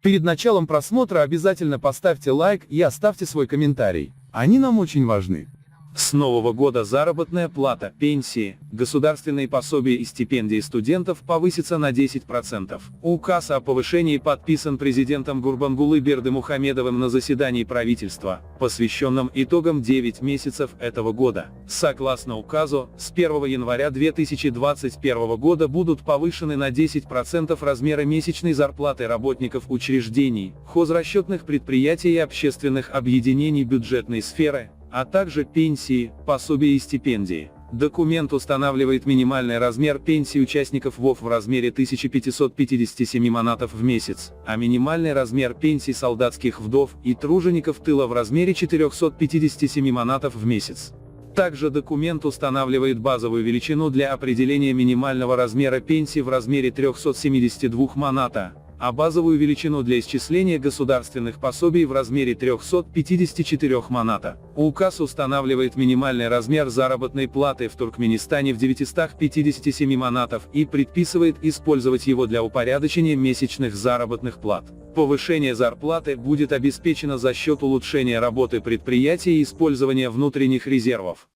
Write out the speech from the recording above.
Перед началом просмотра обязательно поставьте лайк и оставьте свой комментарий. Они нам очень важны. С нового года заработная плата, пенсии, государственные пособия и стипендии студентов повысятся на 10%. Указ о повышении подписан президентом Гурбангулы Бердымухамедовым на заседании правительства, посвященном итогам 9 месяцев этого года. Согласно указу, с 1 января 2021 года будут повышены на 10% размеры месячной зарплаты работников учреждений, хозрасчетных предприятий и общественных объединений бюджетной сферы, а также пенсии, пособия и стипендии. Документ устанавливает минимальный размер пенсии участников ВОВ в размере 1557 манатов в месяц, а минимальный размер пенсий солдатских вдов и тружеников тыла в размере 457 манатов в месяц. Также документ устанавливает базовую величину для определения минимального размера пенсии в размере 372 маната, а базовую величину для исчисления государственных пособий в размере 354 маната. Указ устанавливает минимальный размер заработной платы в Туркменистане в 957 манатов и предписывает использовать его для упорядочения месячных заработных плат. Повышение зарплаты будет обеспечено за счет улучшения работы предприятий и использования внутренних резервов.